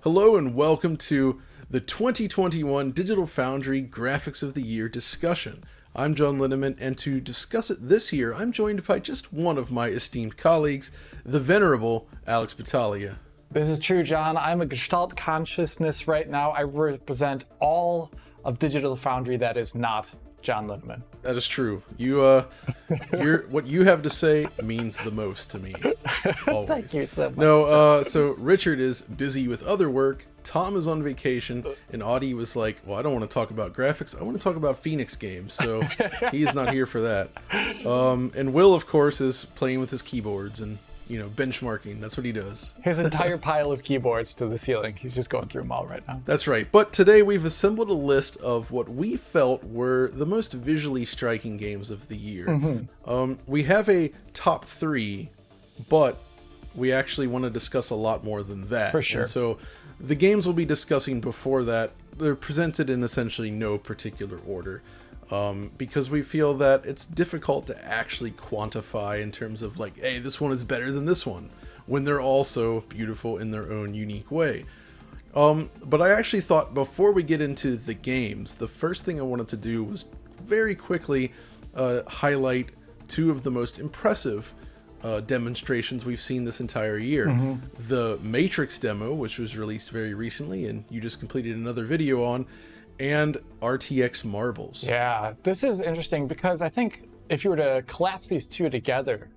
Hello and welcome to the 2021 Digital Foundry Graphics of the Year discussion. I'm John Linneman, and to discuss it this year, I'm joined by just one of my esteemed colleagues, the venerable Alex Battaglia. This is true, John. I'm a Gestalt consciousness right now. I represent all of Digital Foundry that is not John Linneman. That is true. What you have to say means the most to me. Always. Thank you so much. No, so Richard is busy with other work. Tom is on vacation, and Audie was like, well, I don't want to talk about graphics. I want to talk about Phoenix games, so he is not here for that. And Will, of course, is playing with his keyboards and, benchmarking. That's what he does. His entire pile of keyboards to the ceiling. He's just going through them all right now. That's right. But today we've assembled a list of what we felt were the most visually striking games of the year. Mm-hmm. We have a top 3, but we actually want to discuss a lot more than that. For sure. And so the games we'll be discussing before that, they're presented in essentially no particular order. Because we feel that it's difficult to actually quantify in terms of like, hey, this one is better than this one, when they're all so beautiful in their own unique way. But I actually thought before we get into the games, the first thing I wanted to do was very quickly highlight 2 of the most impressive demonstrations we've seen this entire year. Mm-hmm. The Matrix demo, which was released very recently, and you just completed another video on, and RTX Marbles. Yeah, this is interesting because I think if you were to collapse these 2 together,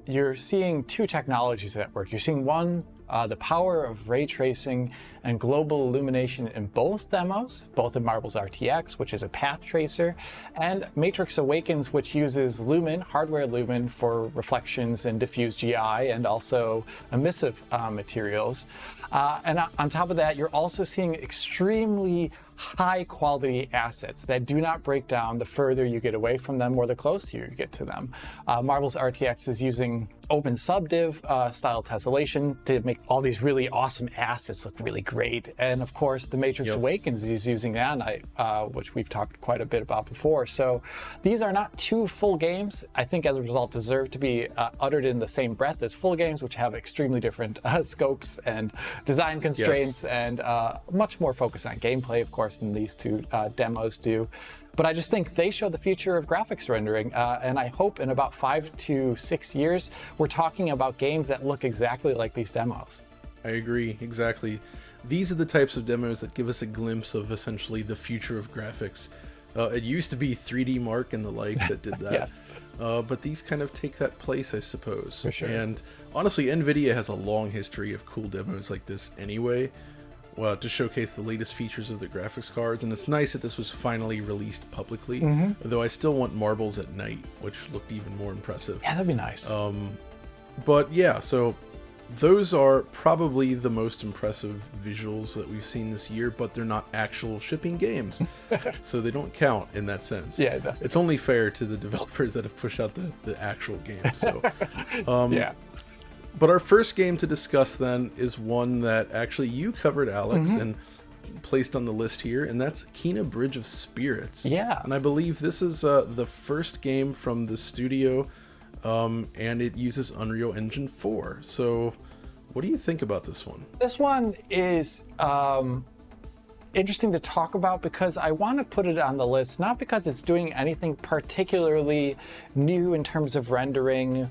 you're seeing 2 technologies at work. You're seeing one, the power of ray tracing and global illumination in both demos, both in Marbles RTX, which is a path tracer, and Matrix Awakens, which uses lumen, hardware lumen, for reflections and diffuse GI and also emissive materials. And on top of that, you're also seeing extremely high quality assets that do not break down the further you get away from them or the closer you get to them. Marbles RTX is using open subdiv style tessellation to make all these really awesome assets look really great. And of course, the Matrix Awakens is using nanite, which we've talked quite a bit about before. So these are not 2 full games. I think as a result deserve to be uttered in the same breath as full games, which have extremely different scopes and design constraints and much more focus on gameplay, of course, than these 2 demos do. But I just think they show the future of graphics rendering, and I hope in about 5 to 6 years, we're talking about games that look exactly like these demos. I agree, exactly. These are the types of demos that give us a glimpse of essentially the future of graphics. It used to be 3D Mark and the like that did that. Yes. But these kind of take that place, I suppose. For sure. And honestly, NVIDIA has a long history of cool demos like this anyway. Well, to showcase the latest features of the graphics cards, and it's nice that this was finally released publicly, though I still want Marbles at night, which looked even more impressive. Yeah, that'd be nice. But yeah, so those are probably the most impressive visuals that we've seen this year, but they're not actual shipping games, so they don't count in that sense. Yeah, definitely. It's only fair to the developers that have pushed out the actual game. So yeah. But our first game to discuss then is one that actually you covered, Alex, and placed on the list here, and that's Kina Bridge of Spirits. Yeah. And I believe this is the first game from the studio, and it uses Unreal Engine 4. So what do you think about this one? This one is interesting to talk about because I want to put it on the list, not because it's doing anything particularly new in terms of rendering,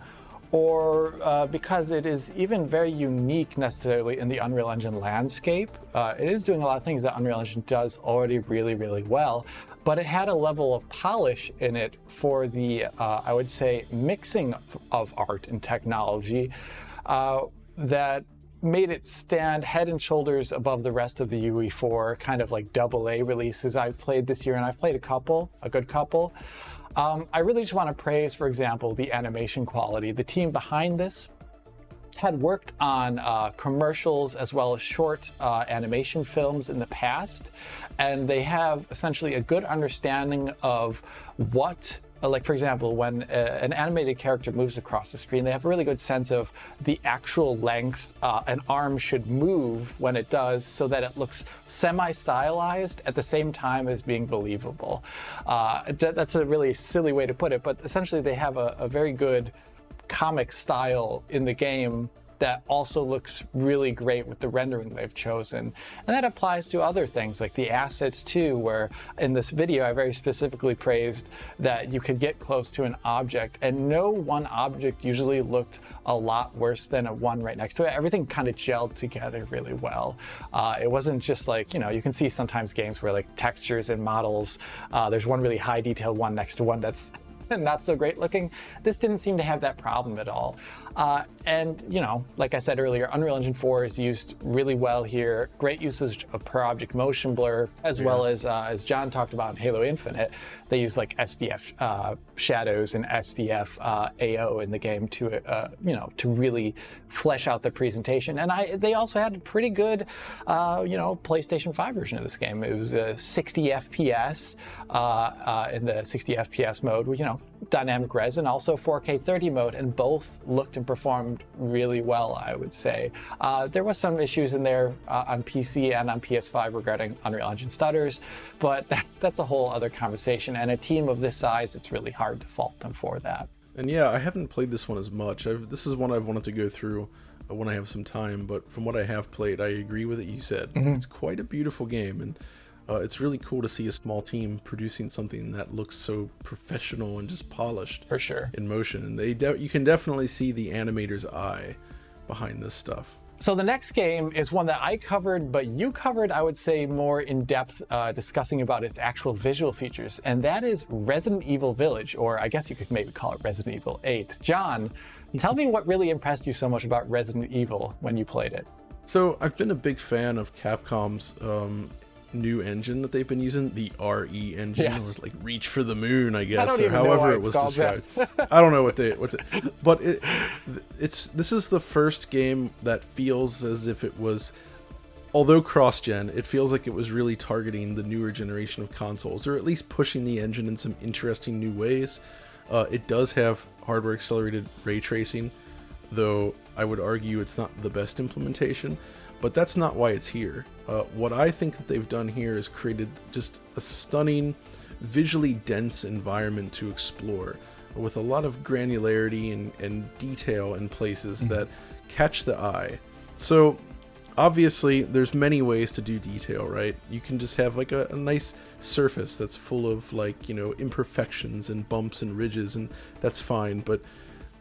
or because it is even very unique necessarily in the Unreal Engine landscape. It is doing a lot of things that Unreal Engine does already really, really well, but it had a level of polish in it for the, I would say, mixing of art and technology that made it stand head and shoulders above the rest of the UE4 kind of like AA releases I've played this year, and I've played a good couple. I really just want to praise, for example, the animation quality. The team behind this had worked on commercials as well as short animation films in the past, and they have essentially a good understanding of what, like for example, when an animated character moves across the screen, they have a really good sense of the actual length an arm should move when it does, so that it looks semi-stylized at the same time as being believable. That's a really silly way to put it, but essentially they have a very good comic style in the game that also looks really great with the rendering they've chosen. And that applies to other things like the assets too, where in this video I very specifically praised that you could get close to an object and no one object usually looked a lot worse than a one right next to it. Everything kind of gelled together really well. It wasn't just like, you can see sometimes games where like textures and models, there's one really high detail one next to one that's not so great looking. This didn't seem to have that problem at all. And like I said earlier, Unreal Engine 4 is used really well here. Great usage of per object motion blur, as well as John talked about in Halo Infinite, they use like SDF shadows and SDF AO in the game to really flesh out the presentation. And they also had a pretty good, PlayStation 5 version of this game. It was 60 FPS in the 60 FPS mode with, dynamic res, and also 4K 30 mode, and both looked and performed really well, I would say. There was some issues in there on PC and on PS5 regarding Unreal Engine stutters, but that's a whole other conversation, and a team of this size, it's really hard to fault them for that. And yeah, I haven't played this one as much. This is one I've wanted to go through when I have some time, but from what I have played, I agree with what you said. It's quite a beautiful game, and it's really cool to see a small team producing something that looks so professional and just polished. For sure. In motion. And you can definitely see the animator's eye behind this stuff. So the next game is one that I covered, but you covered, I would say, more in depth, discussing about its actual visual features, and that is Resident Evil Village, or I guess you could maybe call it Resident Evil 8. John, tell me what really impressed you so much about Resident Evil when you played it. So I've been a big fan of Capcom's new engine that they've been using, the RE engine, yes. or like Reach for the Moon, I guess, or however it was described. I don't know but this is the first game that feels as if it was, although cross-gen, it feels like it was really targeting the newer generation of consoles, or at least pushing the engine in some interesting new ways. It does have hardware accelerated ray tracing, though I would argue it's not the best implementation. But that's not why it's here. What I think that they've done here is created just a stunning, visually dense environment to explore, with a lot of granularity and detail in places that catch the eye. So obviously there's many ways to do detail, right? You can just have like a nice surface that's full of like, imperfections and bumps and ridges, and that's fine. But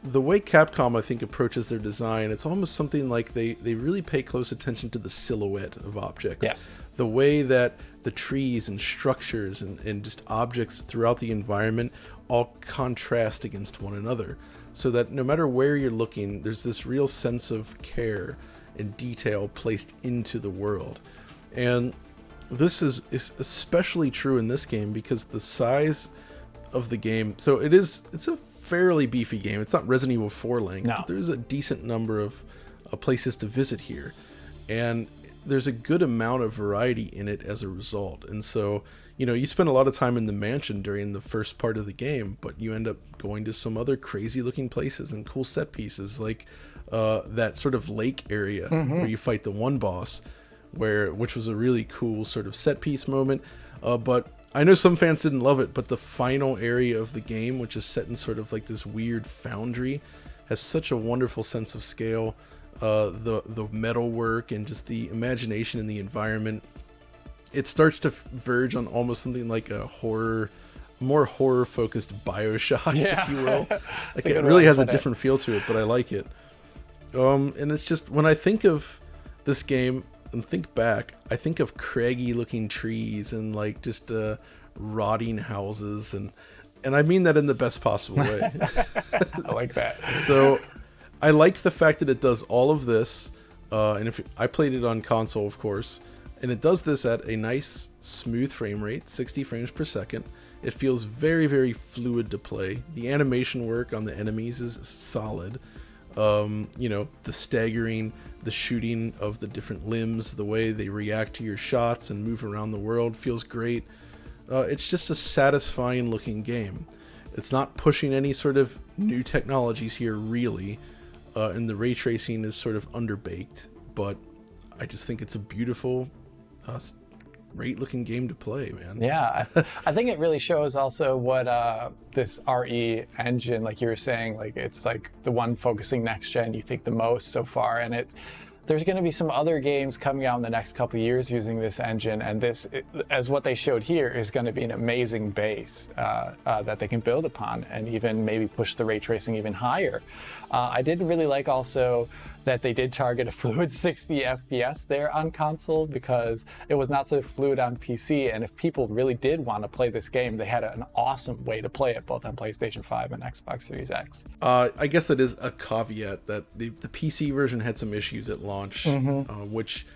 the way Capcom, I think, approaches their design, it's almost something like they really pay close attention to the silhouette of objects. Yes. The way that the trees and structures and just objects throughout the environment all contrast against one another, so that no matter where you're looking, there's this real sense of care and detail placed into the world. And this is especially true in this game because the size of the game, so it's a fairly beefy game. It's not Resident Evil 4 length, but there's a decent number of places to visit here, and there's a good amount of variety in it as a result. And so, you spend a lot of time in the mansion during the first part of the game, but you end up going to some other crazy looking places and cool set pieces, like that sort of lake area where you fight the one boss, which was a really cool sort of set piece moment. But I know some fans didn't love it, but the final area of the game, which is set in sort of like this weird foundry, has such a wonderful sense of scale. The metal work and just the imagination in the environment, it starts to verge on almost something like a more horror focused BioShock, if you will. Like it really has a different feel to it, but I like it. And it's just, when I think of this game and think back, I think of craggy looking trees and like just rotting houses, and I mean that in the best possible way. I like that. So I like the fact that it does all of this, and if I played it on console, of course, and it does this at a nice smooth frame rate, 60 frames per second. It feels very, very fluid to play. The animation work on the enemies is solid. The staggering, the shooting of the different limbs, the way they react to your shots and move around the world feels great. It's just a satisfying looking game. It's not pushing any sort of new technologies here, really, and the ray tracing is sort of underbaked, but I just think it's a beautiful great looking game to play, man. Yeah, I think it really shows also what this RE engine, like you were saying, like it's like the one focusing next gen you think the most so far, and there's going to be some other games coming out in the next couple of years using this engine, and this, as what they showed here, is going to be an amazing base that they can build upon, and even maybe push the ray tracing even higher. I did really like also that they did target a fluid 60 FPS there on console, because it was not so fluid on PC, and if people really did want to play this game, they had an awesome way to play it both on PlayStation 5 and Xbox Series X. I guess that is a caveat that the PC version had some issues at launch, which,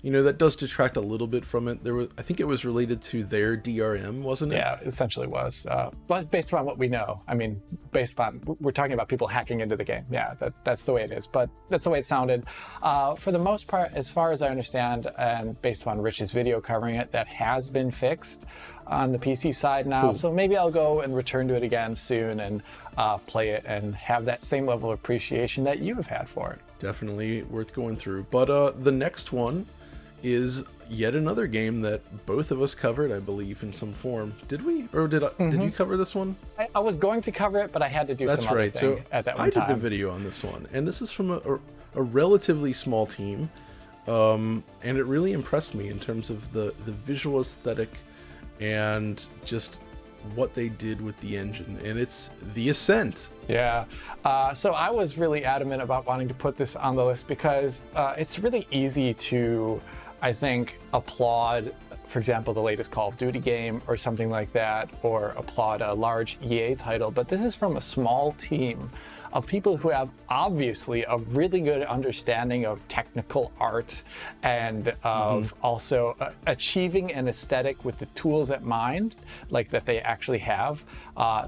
you know, that does detract a little bit from it. I think it was related to their DRM, wasn't it? Yeah, essentially was. But based on what we know, I mean, we're talking about people hacking into the game. Yeah, that's the way it is. But that's the way it sounded. For the most part, as far as I understand, and based on Rich's video covering it, that has been fixed on the PC side now. Cool. So maybe I'll go and return to it again soon and play it and have that same level of appreciation that you have had for it. Definitely worth going through. But the next one is yet another game that both of us covered, I believe, in some form. Did we? Or did you cover this one? I was going to cover it, but I had to do some other thing at that one time. I did the video on this one, and this is from a relatively small team, and it really impressed me in terms of the visual aesthetic and just what they did with the engine, and it's the Ascent. Yeah, so I was really adamant about wanting to put this on the list because it's really easy to, I think, applaud, for example, the latest Call of Duty game or something like that, or applaud a large EA title, but this is from a small team of people who have obviously a really good understanding of technical art and of also achieving an aesthetic with the tools at mind, like that they actually have.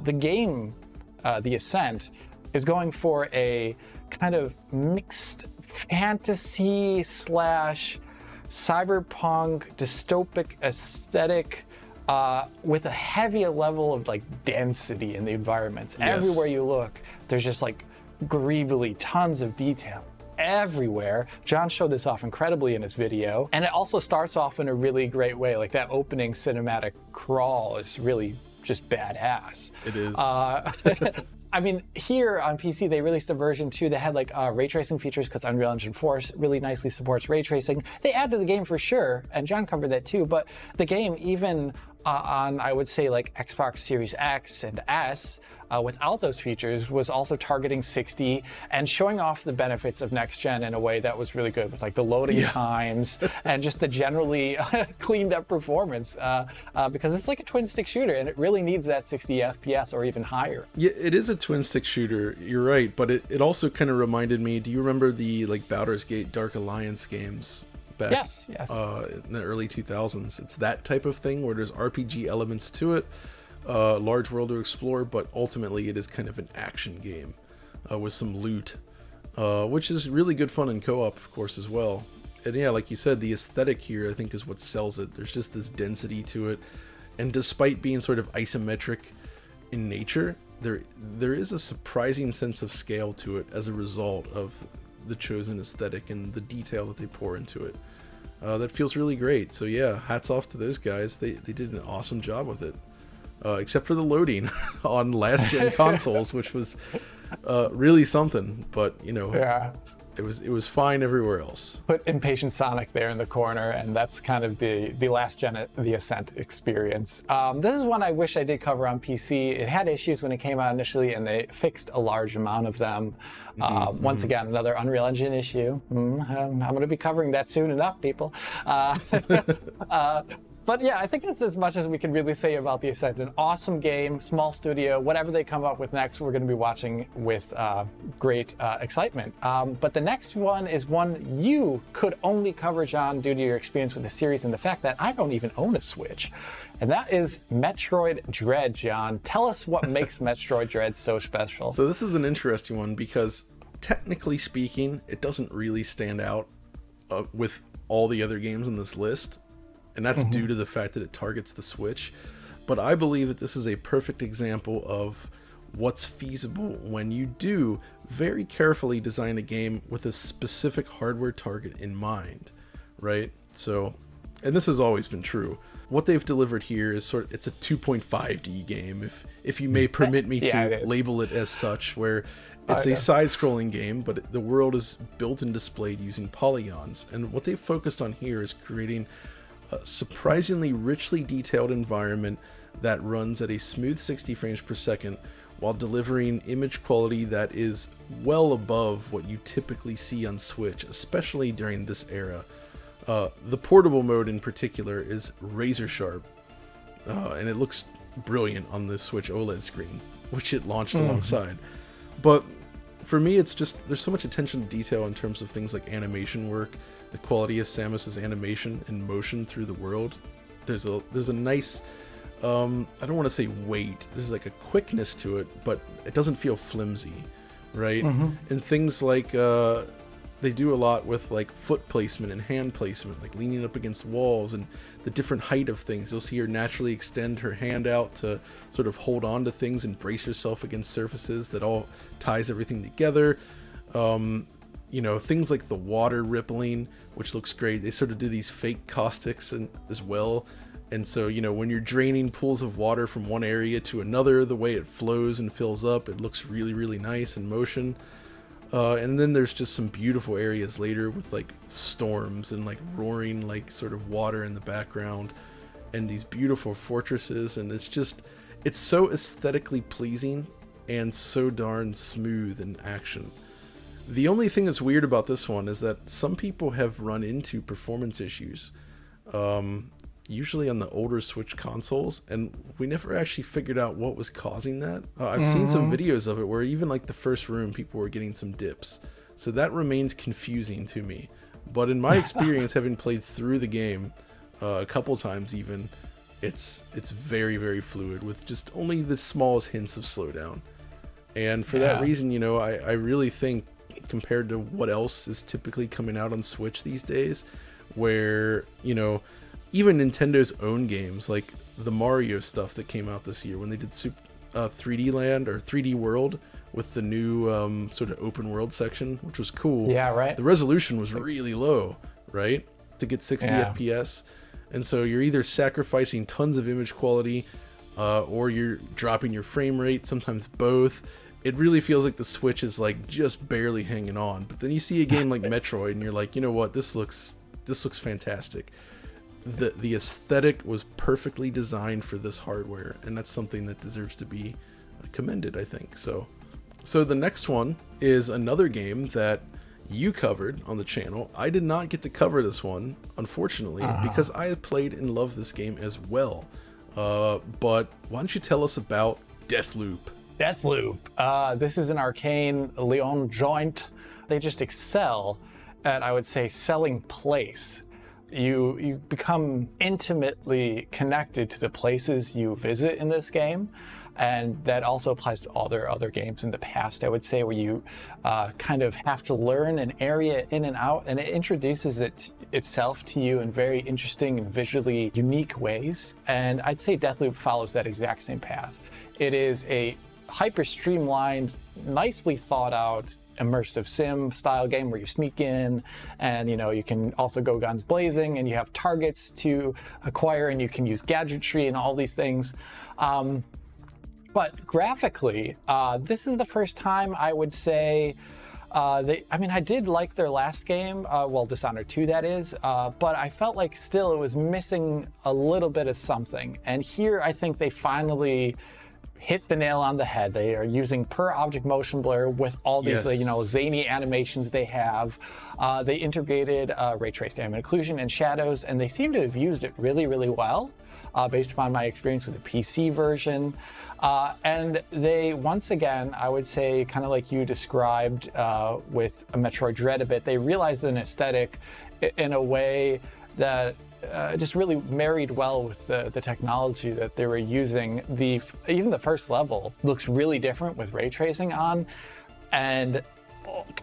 The game, The Ascent, is going for a kind of mixed fantasy / cyberpunk dystopic aesthetic with a heavy level of like density in the environments. Yes. Everywhere you look, there's just like greebly tons of detail everywhere. John showed this off incredibly in his video, and it also starts off in a really great way. Like that opening cinematic crawl is really just badass. It is. I mean, here on PC, they released a version 2 that had like ray tracing features because Unreal Engine 4 really nicely supports ray tracing. They add to the game for sure, and John covered that too, but the game, even on, I would say, like Xbox Series X and S, without those features, was also targeting 60 and showing off the benefits of next gen in a way that was really good, with like the loading times and just the generally cleaned up performance, because it's like a twin stick shooter and it really needs that 60 FPS or even higher. Yeah, it is a twin stick shooter, you're right, but it also kind of reminded me, do you remember the like Baldur's Gate Dark Alliance games back in the early 2000s? It's that type of thing where there's RPG elements to it, large world to explore, but ultimately it is kind of an action game with some loot, which is really good fun in co-op, of course, as well. And yeah, like you said, the aesthetic here I think is what sells it. There's just this density to it, and despite being sort of isometric in nature, there is a surprising sense of scale to it as a result of the chosen aesthetic and the detail that they pour into it. That feels really great. So yeah, hats off to those guys. They did an awesome job with it. Except for the loading on last gen consoles, which was really something. But you know, it was fine everywhere else. Put Impatient Sonic there in the corner, and that's kind of the last gen The Ascent experience. This is one I wish I did cover on PC. It had issues when it came out initially, and they fixed a large amount of them. Once again, another Unreal Engine issue. I'm going to be covering that soon enough, people. But yeah, I think that's as much as we can really say about The Ascent. An awesome game, small studio. Whatever they come up with next, we're going to be watching with great excitement. But the next one is one you could only cover, John, due to your experience with the series and the fact that I don't even own a Switch. And that is Metroid Dread, John. Tell us what makes Metroid Dread so special. So this is an interesting one because technically speaking, it doesn't really stand out with all the other games on this list. And that's due to the fact that it targets the Switch. But I believe that this is a perfect example of what's feasible when you do very carefully design a game with a specific hardware target in mind, right? So and this has always been true. What they've delivered here is it's a 2.5D game, if you may permit me to label it as such, where it's a side-scrolling game, but the world is built and displayed using polygons. And what they've focused on here is creating a surprisingly richly detailed environment that runs at a smooth 60 frames per second while delivering image quality that is well above what you typically see on Switch, especially during this era. The portable mode in particular is razor sharp, and it looks brilliant on the Switch OLED screen, which it launched alongside. But for me, it's just, there's so much attention to detail in terms of things like animation work, the quality of Samus's animation and motion through the world. There's a nice, I don't want to say weight, there's like a quickness to it, but it doesn't feel flimsy, right? And things like, they do a lot with like foot placement and hand placement, like leaning up against walls and the different height of things. You'll see her naturally extend her hand out to sort of hold on to things and brace herself against surfaces. That all ties everything together. You know, things like the water rippling, which looks great. They sort of do these fake caustics as well. And so, you know, when you're draining pools of water from one area to another, the way it flows and fills up, it looks really, really nice in motion. And then there's just some beautiful areas later with like storms and like roaring like sort of water in the background and these beautiful fortresses, and it's so aesthetically pleasing and so darn smooth in action. The only thing that's weird about this one is that some people have run into performance issues, usually on the older Switch consoles, and we never actually figured out what was causing that. I've seen some videos of it where even like the first room, people were getting some dips. So that remains confusing to me. But in my experience, having played through the game a couple times even, it's very, very fluid with just only the smallest hints of slowdown. And for that reason, you know, I really think compared to what else is typically coming out on Switch these days, where, you know, even Nintendo's own games, like the Mario stuff that came out this year when they did 3D Land or 3D World with the new sort of open world section, which was cool. Yeah, right. The resolution was really low, right? To get 60 FPS. And so you're either sacrificing tons of image quality or you're dropping your frame rate, sometimes both. It really feels like the Switch is like just barely hanging on. But then you see a game like Metroid and you're like, you know what, this looks fantastic. The aesthetic was perfectly designed for this hardware, and that's something that deserves to be commended, I think. So the next one is another game that you covered on the channel. I did not get to cover this one, unfortunately, because I played and loved this game as well. But why don't you tell us about Deathloop? Deathloop. This is an Arcane Leon joint. They just excel at, I would say, selling place. You become intimately connected to the places you visit in this game, and that also applies to all their other games in the past, I would say, where you kind of have to learn an area in and out, and it introduces itself to you in very interesting and visually unique ways. And I'd say Deathloop follows that exact same path. It is a hyper streamlined, nicely thought out, immersive sim style game where you sneak in and, you know, you can also go guns blazing and you have targets to acquire and you can use gadgetry and all these things. But graphically, this is the first time I would say I did like their last game, Dishonored 2 that is, but I felt like still it was missing a little bit of something. And here I think they finally hit the nail on the head. They are using per object motion blur with all these, zany animations they have. They integrated ray traced ambient occlusion and shadows, and they seem to have used it really, really well, based upon my experience with the PC version. And they, once again, I would say, kind of like you described with a Metroid Dread a bit, they realized an aesthetic in a way that just really married well with the technology that they were using. Even the first level looks really different with ray tracing on, and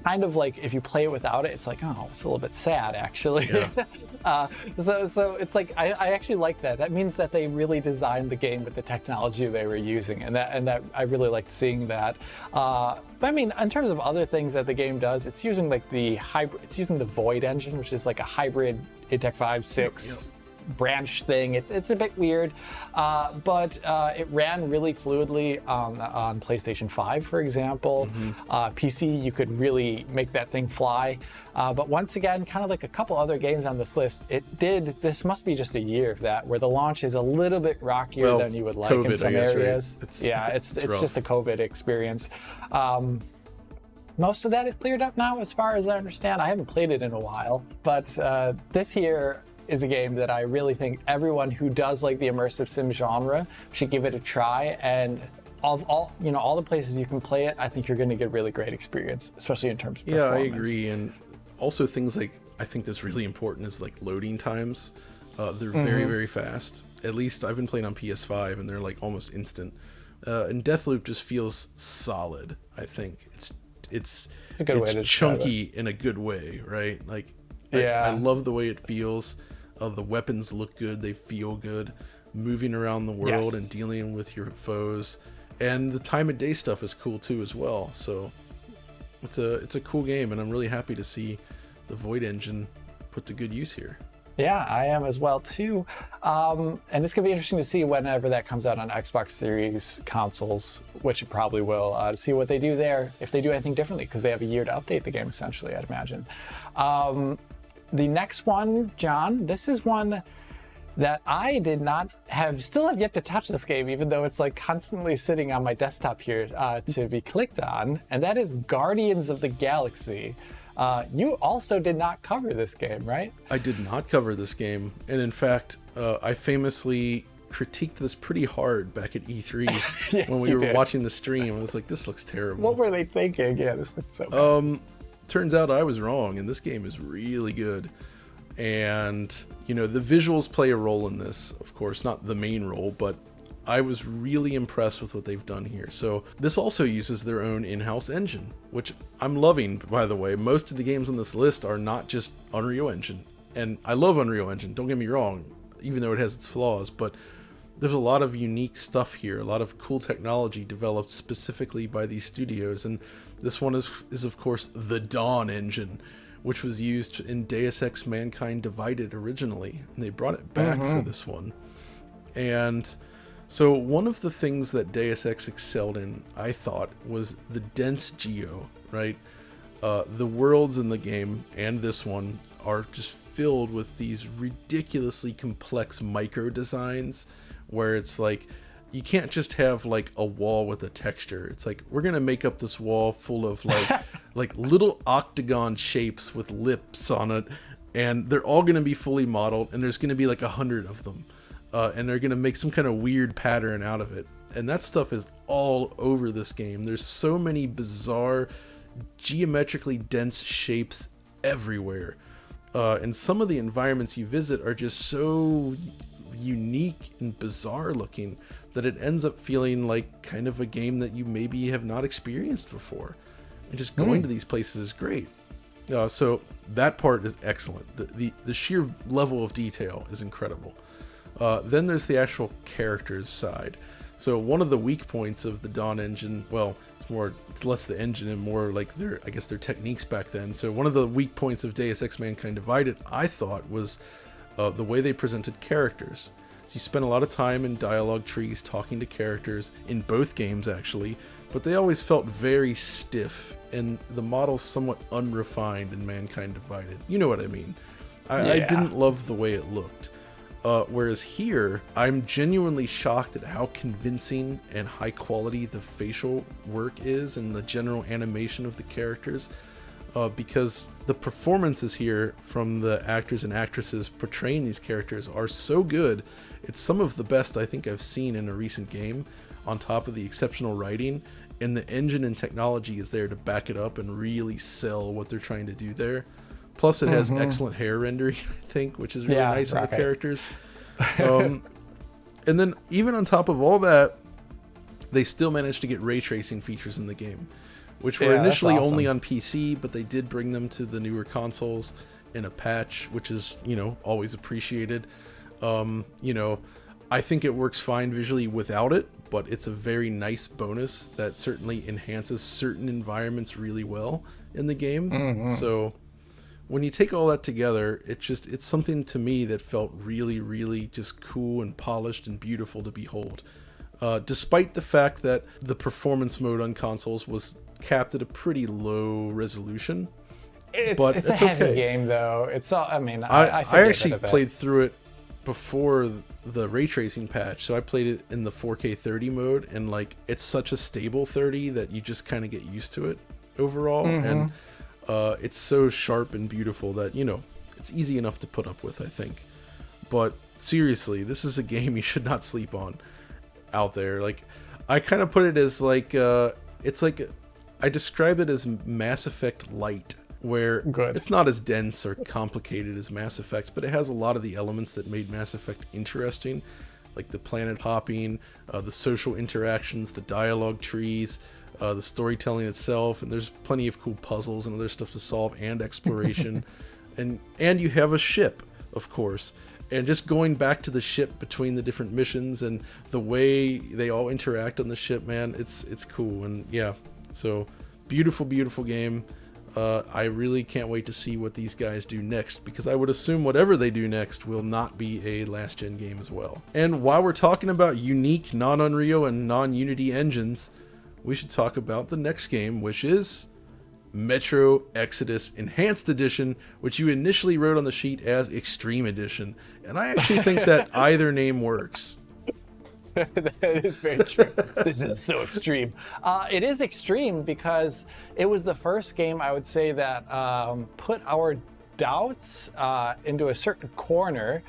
kind of like if you play it without it, it's like, oh, it's a little bit sad actually. Yeah. So it's like I actually like that. That means that they really designed the game with the technology they were using, and that I really liked seeing that. But I mean, in terms of other things that the game does, it's using like it's using the Void engine, which is like a hybrid ATEC 5, 6 branch thing. It's a bit weird, but it ran really fluidly on PlayStation 5, for example. PC, you could really make that thing fly. But once again, kind of like a couple other games on this list, this must be just a year of that, where the launch is a little bit rockier than you would like COVID, in some areas. Right? It's just a COVID experience. Most of that is cleared up now, as far as I understand. I haven't played it in a while, but this here is a game that I really think everyone who does like the immersive sim genre should give it a try. And of all the places you can play it, I think you're going to get a really great experience, especially in terms of performance. Yeah, I agree. And also things like, I think that's really important, is like loading times. They're very, very fast. At least I've been playing on PS5 and they're like almost instant. And Deathloop just feels solid. I think it's a good way to chunky in a good way, right? Like, I love the way it feels. The weapons look good. They feel good. Moving around the world and dealing with your foes. And the time of day stuff is cool too as well. So it's a cool game, and I'm really happy to see the Void engine put to good use here. Yeah, I am as well too. And it's gonna be interesting to see whenever that comes out on Xbox Series consoles, which it probably will, to see what they do there, if they do anything differently, because they have a year to update the game essentially, I'd imagine. The next one, John, this is one that I still have yet to touch this game, even though it's like constantly sitting on my desktop here to be clicked on, and that is Guardians of the Galaxy. You also did not cover this game, right? I did not cover this game, and in fact, I famously critiqued this pretty hard back at E3 when we were watching the stream. I was like, this looks terrible. What were they thinking? Yeah, this looks so bad. Turns out I was wrong, and this game is really good. And, the visuals play a role in this, of course, not the main role, but I was really impressed with what they've done here. So this also uses their own in-house engine, which I'm loving, by the way. Most of the games on this list are not just Unreal Engine. And I love Unreal Engine, don't get me wrong, even though it has its flaws, but there's a lot of unique stuff here, a lot of cool technology developed specifically by these studios. And this one is of course the Dawn engine, which was used in Deus Ex Mankind Divided originally, and they brought it back for this one. And so one of the things that Deus Ex excelled in, I thought, was the dense geo, right? The worlds in the game and this one are just filled with these ridiculously complex micro designs, where it's like, you can't just have like a wall with a texture. It's like, we're gonna make up this wall full of like like little octagon shapes with lips on it, and they're all gonna be fully modeled, and there's gonna be like 100 of them, and they're gonna make some kind of weird pattern out of it. And that stuff is all over this game. There's so many bizarre, geometrically dense shapes everywhere, and some of the environments you visit are just so unique and bizarre looking that it ends up feeling like kind of a game that you maybe have not experienced before. And just going to these places is great. So that part is excellent. The sheer level of detail is incredible. Then there's the actual characters side. So one of the weak points of the Dawn engine, well, it's less the engine and more like their techniques back then. So one of the weak points of Deus Ex Mankind Divided, I thought, was the way they presented characters. So you spend a lot of time in dialogue trees talking to characters in both games actually, but they always felt very stiff, and the models somewhat unrefined in Mankind Divided. You know what I mean? I didn't love the way it looked. Whereas here, I'm genuinely shocked at how convincing and high quality the facial work is and the general animation of the characters. Because the performances here from the actors and actresses portraying these characters are so good. It's some of the best I think I've seen in a recent game, on top of the exceptional writing, and the engine and technology is there to back it up and really sell what they're trying to do there. Plus it has excellent hair rendering, I think, which is really nice on the characters. And then even on top of all that, they still managed to get ray tracing features in the game, which were initially only on PC, but they did bring them to the newer consoles in a patch, which is, always appreciated. I think it works fine visually without it, but it's a very nice bonus that certainly enhances certain environments really well in the game. So when you take all that together, it's something to me that felt really, really just cool and polished and beautiful to behold. Despite the fact that the performance mode on consoles was capped at a pretty low resolution. It's a heavy game, though. It's all, I mean, I actually played through it before the ray tracing patch, so I played it in the 4K 30 mode, and like it's such a stable 30 that you just kind of get used to it overall, and it's so sharp and beautiful that, you know, it's easy enough to put up with, I think. But seriously, this is a game you should not sleep on out there. Like, I kind of put it as like it's like, I describe it as Mass Effect Light, where it's not as dense or complicated as Mass Effect, but it has a lot of the elements that made Mass Effect interesting, like the planet hopping, the social interactions, the dialogue trees, the storytelling itself, and there's plenty of cool puzzles and other stuff to solve, and exploration. and you have a ship, of course, and just going back to the ship between the different missions and the way they all interact on the ship, man, it's cool. And yeah, so beautiful game. I really can't wait to see what these guys do next, because I would assume whatever they do next will not be a last gen game as well. And while we're talking about unique non-Unreal and non-Unity engines, we should talk about the next game, which is Metro Exodus Enhanced Edition, which you initially wrote on the sheet as Extreme Edition. And I actually think that either name works. That is very true. This is so extreme. It is extreme because it was the first game, I would say, that put our doubts into a certain corner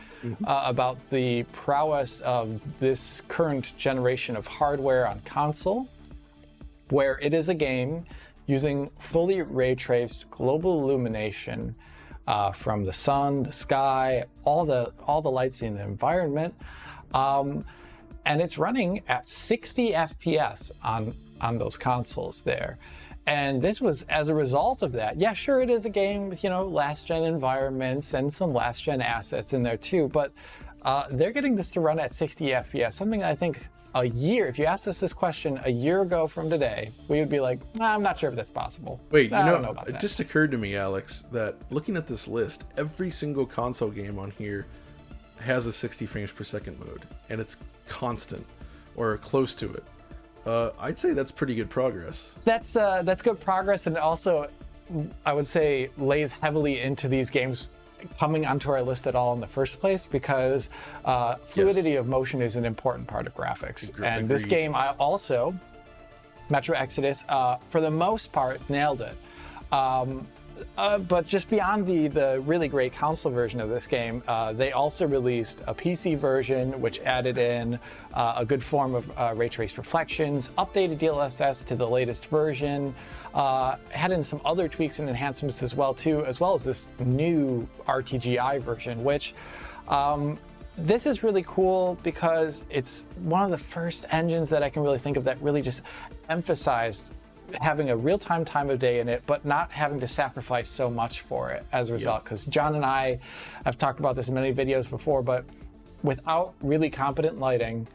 about the prowess of this current generation of hardware on console, where it is a game using fully ray-traced global illumination from the sun, the sky, all the lights in the environment. And it's running at 60 FPS on those consoles there. And this was as a result of that. Yeah, sure, it is a game with, you know, last-gen environments and some last-gen assets in there too, but they're getting this to run at 60 FPS, something I think if you asked us this question a year ago from today, we would be like, I'm not sure if that's possible. Wait, I don't know about that. It just occurred to me, Alex, that looking at this list, every single console game on here has a 60 frames per second mode, and it's constant or close to it. I'd say that's pretty good progress. That's good progress, and also I would say lays heavily into these games coming onto our list at all in the first place, because fluidity of motion is an important part of graphics. And this game, Metro Exodus, for the most part, nailed it. But just beyond the really great console version of this game, they also released a PC version, which added in a good form of ray traced reflections, updated DLSS to the latest version, had in some other tweaks and enhancements as well as this new RTGI version, which this is really cool because it's one of the first engines that I can really think of that really just emphasized having a real-time time of day in it, but not having to sacrifice so much for it as a result. Because John and I have talked about this in many videos before, but without really competent lighting,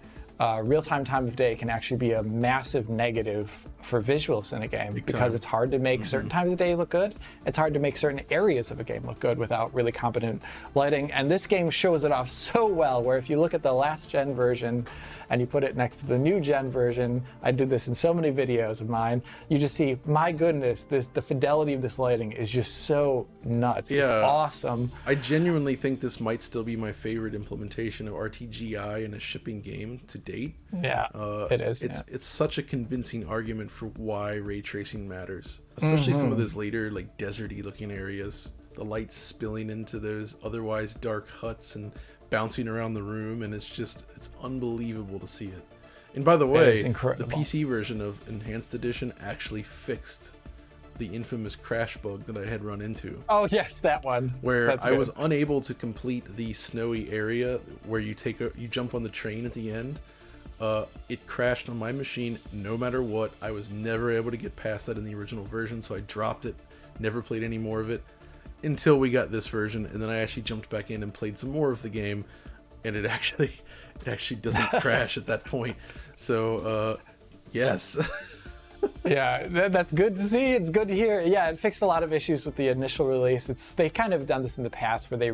real-time time of day can actually be a massive negative for visuals in a game, because it's hard to make certain times of day look good. It's hard to make certain areas of a game look good without really competent lighting. And this game shows it off so well, where if you look at the last gen version and you put it next to the new gen version, I did this in so many videos of mine, you just see, my goodness, the fidelity of this lighting is just so nuts. Yeah, it's awesome. I genuinely think this might still be my favorite implementation of RTGI in a shipping game to date. Yeah, it is. It's such a convincing argument for why ray tracing matters, especially some of those later, like, deserty looking areas, the lights spilling into those otherwise dark huts and bouncing around the room, and it's unbelievable to see it. And by the way, the PC version of Enhanced Edition actually fixed the infamous crash bug that I had run into. Oh yes, that one. Where I was unable to complete the snowy area where you jump on the train at the end. It crashed on my machine no matter what. I was never able to get past that in the original version, so I dropped it, never played any more of it until we got this version, and then I actually jumped back in and played some more of the game, and it actually doesn't crash at that point. So yes. Yeah, that's good to see. It's good to hear. Yeah, it fixed a lot of issues with the initial release. They kind of done this in the past where they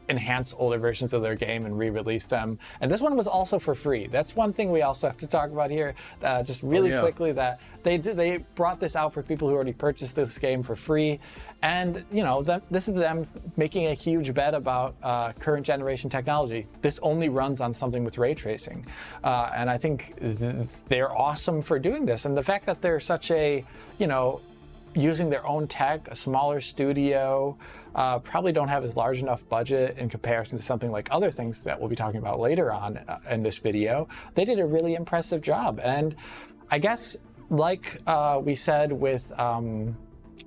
enhance older versions of their game and re-release them. And this one was also for free. That's one thing we also have to talk about here, just really quickly, that they brought this out for people who already purchased this game for free. And, you know, this is them making a huge bet about current generation technology. This only runs on something with ray tracing. And I think they're awesome for doing this. And the fact that they're such a, you know, using their own tech, a smaller studio, probably don't have as large enough budget in comparison to something like other things that we'll be talking about later on in this video. They did a really impressive job. And I guess, like we said with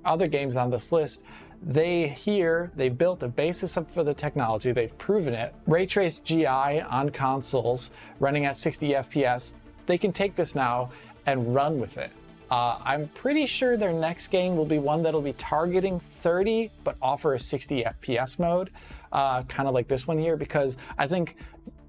other games on this list, they built a basis for the technology. They've proven it. Ray Trace GI on consoles running at 60 FPS. They can take this now and run with it. I'm pretty sure their next game will be one that'll be targeting 30, but offer a 60 FPS mode, kind of like this one here, because I think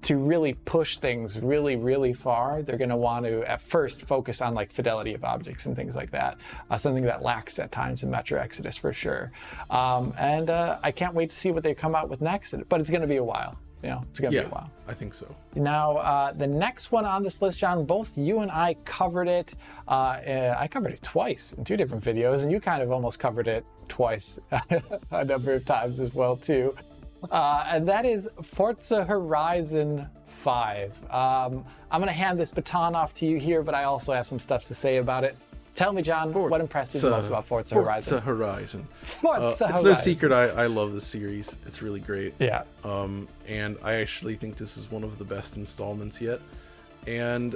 to really push things really, really far, they're going to want to at first focus on like fidelity of objects and things like that, something that lacks at times in Metro Exodus for sure. And I can't wait to see what they come out with next, but it's going to be a while. You know, it's going to be a while. I think so. Now, the next one on this list, John, both you and I covered it. I covered it twice in 2 different videos, and you kind of almost covered it twice a number of times as well, too. And that is Forza Horizon 5. I'm going to hand this baton off to you here, but I also have some stuff to say about it. Tell me, John, what impressed you the most about Forza Horizon? Forza Horizon. Forza Horizon. It's no secret I love the series. It's really great. Yeah. And I actually think this is one of the best installments yet. And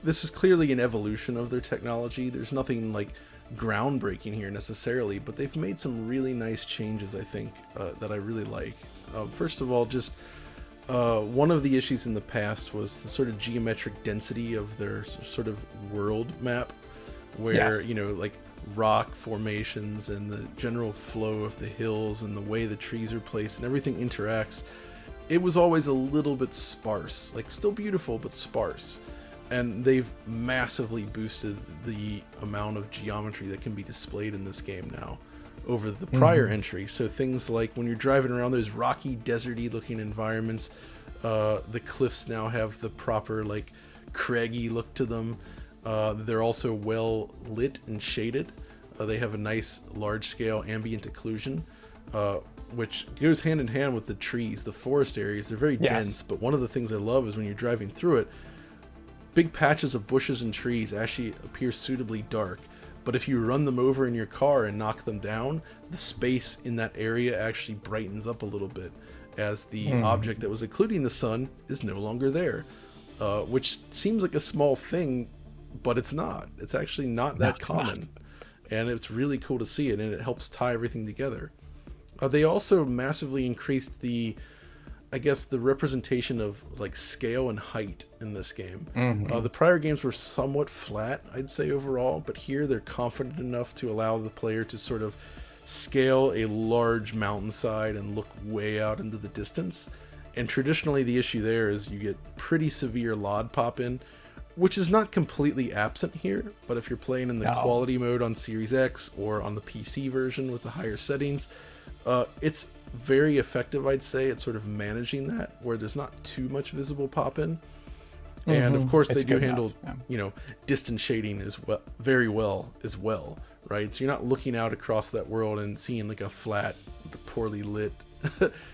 this is clearly an evolution of their technology. There's nothing like groundbreaking here necessarily, but they've made some really nice changes, I think, that I really like. First of all, just one of the issues in the past was the sort of geometric density of their sort of world map, where, you know, like rock formations and the general flow of the hills and the way the trees are placed and everything interacts. It was always a little bit sparse, like still beautiful, but sparse. And they've massively boosted the amount of geometry that can be displayed in this game now over the prior entry. So things like when you're driving around those rocky, deserty looking environments, the cliffs now have the proper like craggy look to them. They're also well lit and shaded. They have a nice large scale ambient occlusion, which goes hand in hand with the trees. The forest areas, they're very dense, but one of the things I love is when you're driving through it, big patches of bushes and trees actually appear suitably dark, but if you run them over in your car and knock them down, the space in that area actually brightens up a little bit as the object that was occluding the sun is no longer there, which seems like a small thing, but it's not. It's actually not that common. And it's really cool to see it, and it helps tie everything together. They also massively increased the representation of like scale and height in this game. The prior games were somewhat flat, I'd say, overall, but here they're confident enough to allow the player to sort of scale a large mountainside and look way out into the distance. And traditionally the issue there is you get pretty severe LOD pop-in, which is not completely absent here, but if you're playing in the quality mode on Series X or on the PC version with the higher settings, it's very effective, I'd say, at sort of managing that, where there's not too much visible pop-in. And of course they do handle, you know, distance shading as well, very well as well, right? So you're not looking out across that world and seeing like a flat, poorly lit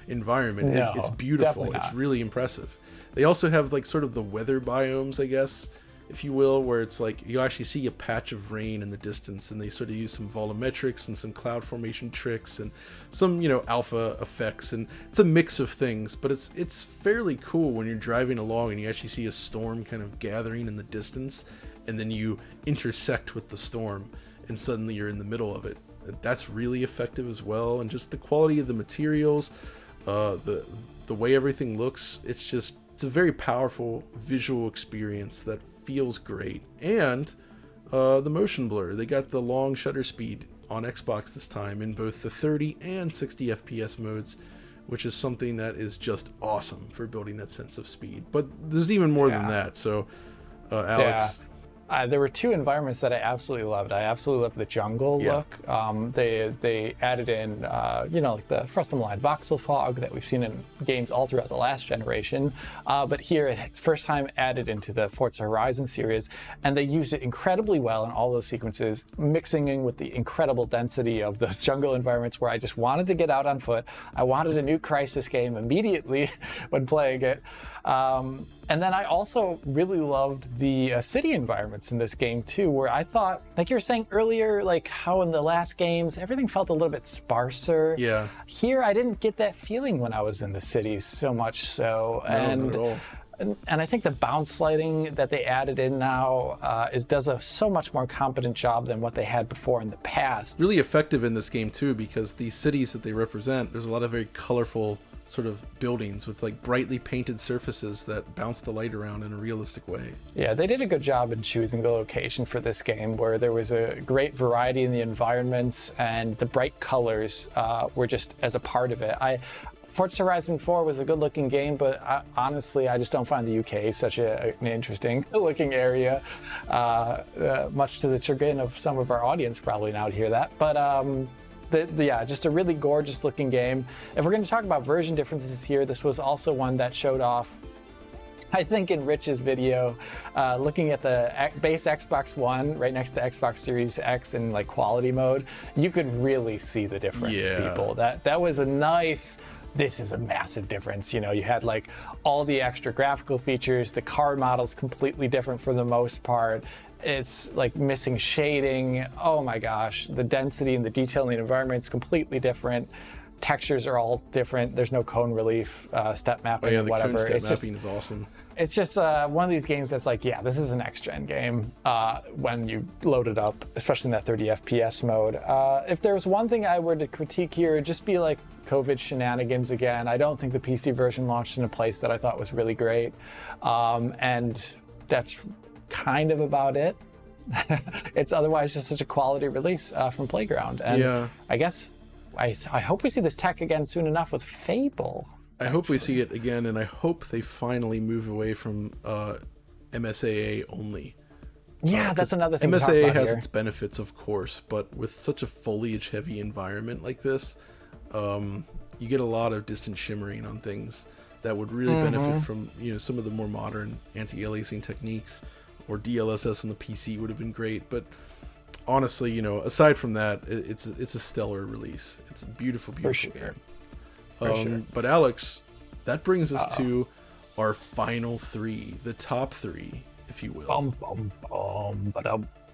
environment. It's beautiful. It's really impressive. They also have like sort of the weather biomes, I guess, if you will, where it's like you actually see a patch of rain in the distance, and they sort of use some volumetrics and some cloud formation tricks and some, you know, alpha effects, and it's a mix of things, but it's fairly cool when you're driving along and you actually see a storm kind of gathering in the distance, and then you intersect with the storm and suddenly you're in the middle of it. That's really effective as well. And just the quality of the materials, the way everything looks, it's a very powerful visual experience that feels great. And the motion blur, they got the long shutter speed on Xbox this time in both the 30 and 60 FPS modes, which is something that is just awesome for building that sense of speed. But there's even more than that. So Alex, There were two environments that I absolutely loved. I absolutely loved the jungle look. They added in, like the frust-aligned voxel fog that we've seen in games all throughout the last generation. But here it's first time added into the Forza Horizon series, and they used it incredibly well in all those sequences, mixing in with the incredible density of those jungle environments where I just wanted to get out on foot. I wanted a new Crysis game immediately when playing it. And then I also really loved the city environments in this game too, where I thought, like you were saying earlier, like how in the last games, everything felt a little bit sparser. Yeah. Here, I didn't get that feeling when I was in the cities so much so. No, not at all. And I think the bounce sliding that they added in now does a so much more competent job than what they had before in the past. Really effective in this game too, because these cities that they represent, there's a lot of very colorful sort of buildings with like brightly painted surfaces that bounce the light around in a realistic way. Yeah, they did a good job in choosing the location for this game, where there was a great variety in the environments, and the bright colors were just as a part of it. Forza Horizon 4 was a good looking game, but honestly, I just don't find the UK such an interesting looking area, much to the chagrin of some of our audience probably now to hear that. But yeah, just a really gorgeous looking game. If we're going to talk about version differences here, this was also one that showed off, I think, in Rich's video, looking at the base Xbox One right next to Xbox Series X in like quality mode, you could really see the difference, people. That was a nice, this is a massive difference. You know, you had like all the extra graphical features, the car model's completely different for the most part. It's like missing shading. Oh my gosh, the density and the detail in the environment is completely different. Textures are all different. There's no cone relief, step mapping, the whatever. Cone step mapping is awesome. It's just one of these games that's like, yeah, this is a next-gen game when you load it up, especially in that 30 FPS mode. If there's one thing I were to critique here, it'd just be like COVID shenanigans again. I don't think the PC version launched in a place that I thought was really great. And that's kind of about it. It's otherwise just such a quality release from Playground. And I guess I hope we see this tech again soon enough with Fable. I hope we see it again, and I hope they finally move away from MSAA only. Yeah, that's another thing. MSAA has its benefits, of course, but with such a foliage-heavy environment like this, you get a lot of distant shimmering on things that would really benefit from some of the more modern anti-aliasing techniques, or DLSS on the PC would have been great. But honestly, aside from that, it's a stellar release. It's a beautiful game. But Alex, that brings us to our final three, the top three, if you will.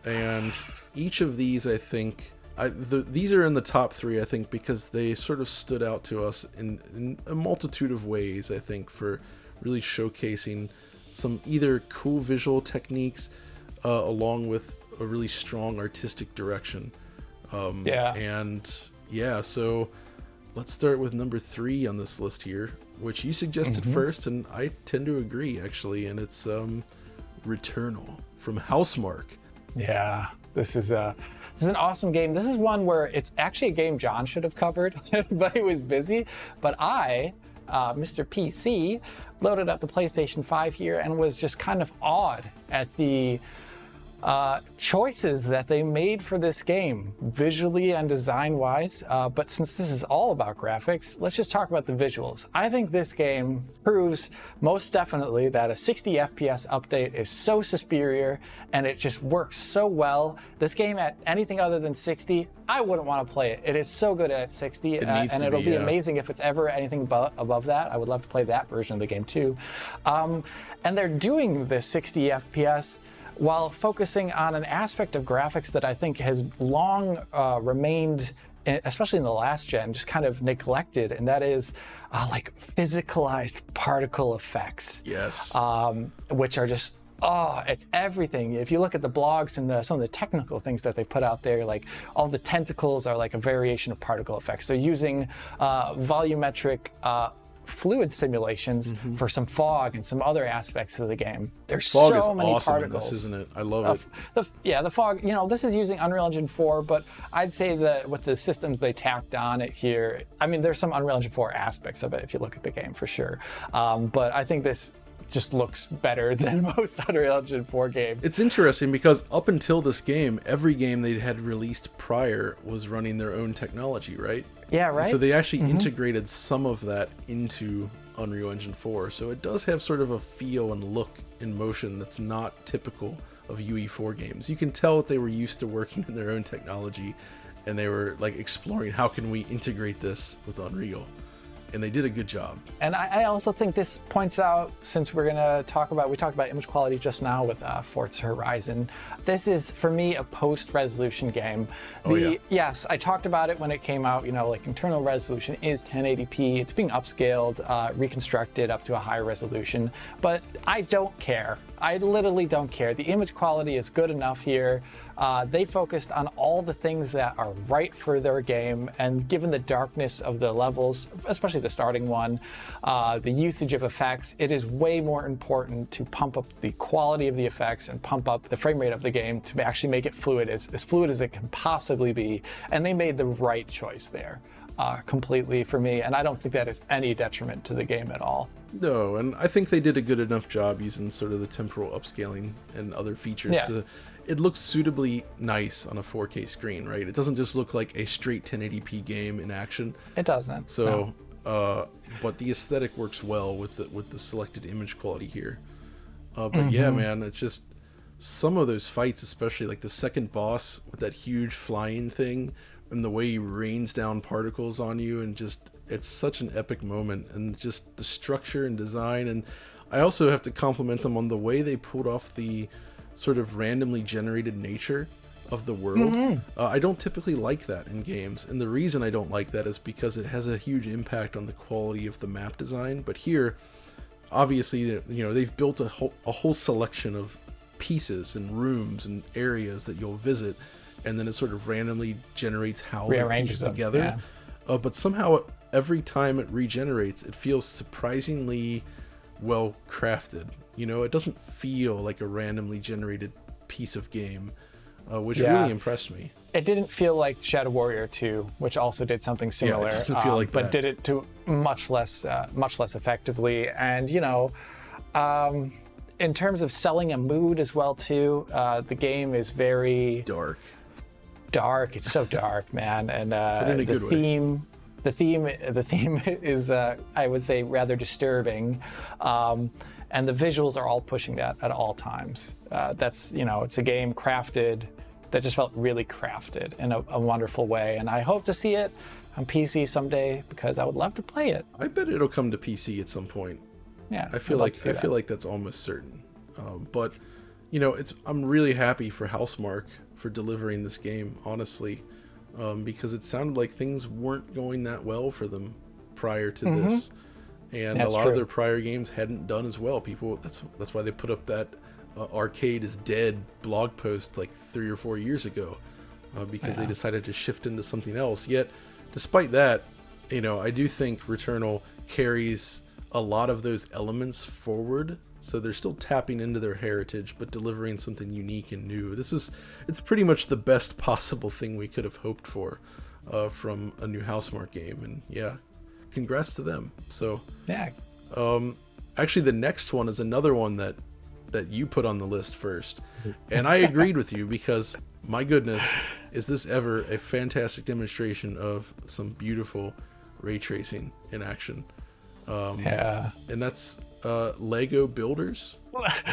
And each of these, I think, these are in the top three, I think, because they sort of stood out to us in a multitude of ways, I think, for really showcasing some either cool visual techniques along with a really strong artistic direction. So let's start with number 3 on this list here, which you suggested first, and I tend to agree, actually, and it's Returnal from Housemarque. Yeah, this is an awesome game. This is one where it's actually a game John should have covered, but he was busy. But I, Mr. PC, loaded up the PlayStation 5 here and was just kind of awed at the choices that they made for this game, visually and design-wise. But since this is all about graphics, let's just talk about the visuals. I think this game proves most definitely that a 60 FPS update is so superior, and it just works so well. This game at anything other than 60, I wouldn't want to play it. It is so good at 60, and it'll be amazing if it's ever anything above that. I would love to play that version of the game too. And they're doing this 60 FPS while focusing on an aspect of graphics that I think has long remained, especially in the last gen, just kind of neglected, and that is like physicalized particle effects. Yes. Which are just, it's everything. If you look at the blogs and some of the technical things that they put out there, like all the tentacles are like a variation of particle effects. They're using volumetric fluid simulations for some fog and some other aspects of the game. There's fog so is many awesome particles. In this, isn't it? I love it. The fog, this is using Unreal Engine 4, but I'd say that with the systems they tacked on it here, I mean, there's some Unreal Engine 4 aspects of it if you look at the game for sure. But I think this just looks better than most Unreal Engine 4 games. It's interesting because up until this game, every game they had released prior was running their own technology, right? Yeah, right. And so they actually integrated some of that into Unreal Engine 4. So it does have sort of a feel and look in motion that's not typical of UE4 games. You can tell that they were used to working in their own technology, and they were like exploring how can we integrate this with Unreal. And they did a good job. And I also think this points out, since we talked about image quality just now with Forza Horizon, this is, for me, a post-resolution game. Yes, I talked about it when it came out, like internal resolution is 1080p. It's being upscaled, reconstructed up to a higher resolution, but I don't care. I literally don't care. The image quality is good enough here. They focused on all the things that are right for their game, and given the darkness of the levels, especially the starting one, the usage of effects, it is way more important to pump up the quality of the effects and pump up the frame rate of the game to actually make it fluid, as fluid as it can possibly be. And they made the right choice there, completely, for me. And I don't think that is any detriment to the game at all. No, and I think they did a good enough job using sort of the temporal upscaling and other features to. It looks suitably nice on a 4K screen, right? It doesn't just look like a straight 1080p game in action. It doesn't. So, but the aesthetic works well with the selected image quality here. But yeah, man, it's just some of those fights, especially like the second boss with that huge flying thing and the way he rains down particles on you, and just it's such an epic moment, and just the structure and design. And I also have to compliment them on the way they pulled off the sort of randomly generated nature of the world. I don't typically like that in games, and the reason I don't like that is because it has a huge impact on the quality of the map design. But here, obviously, they've built a whole selection of pieces and rooms and areas that you'll visit, and then it sort of randomly generates how they're pieced together. But somehow every time it regenerates, it feels surprisingly well crafted. It doesn't feel like a randomly generated piece of game, which really impressed me. It didn't feel like Shadow Warrior 2, which also did something similar. Yeah, it doesn't feel like but that. Did it to much less effectively. And in terms of selling a mood as well too, the game is very dark. It's so dark, man. And in a good way. The theme is, I would say, rather disturbing. And the visuals are all pushing that at all times. It's a game crafted that just felt really crafted in a wonderful way. And I hope to see it on PC someday, because I would love to play it. I bet it'll come to PC at some point. Yeah, I feel like that's almost certain. But I'm really happy for Housemarque for delivering this game, honestly, because it sounded like things weren't going that well for them prior to this. And a lot of their prior games hadn't done as well. That's why they put up that Arcade is Dead blog post like 3 or 4 years ago, because they decided to shift into something else. Yet, despite that, I do think Returnal carries a lot of those elements forward. So they're still tapping into their heritage, but delivering something unique and new. It's pretty much the best possible thing we could have hoped for from a new Housemarque game. And yeah, congrats to them. So yeah. Actually, the next one is another one that you put on the list first, and I agreed with you, because my goodness, is this ever a fantastic demonstration of some beautiful ray tracing in action. And that's Lego Builders.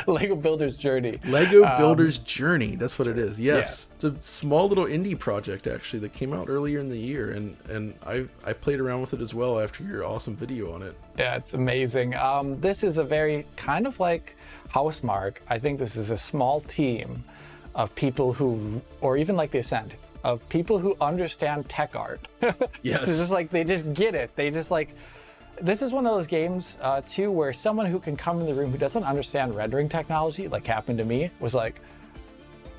Lego Builders Journey. Lego Builders Journey. That's what it is. Yes, it's a small little indie project actually that came out earlier in the year, and I played around with it as well after your awesome video on it. Yeah, it's amazing. This is a very kind of like Housemarque. I think this is a small team of people who, or even like the Ascent, of people who understand tech art. Yes. It's just like they just get it. They just like. This is one of those games, too, where someone who can come in the room who doesn't understand rendering technology, like happened to me, was like,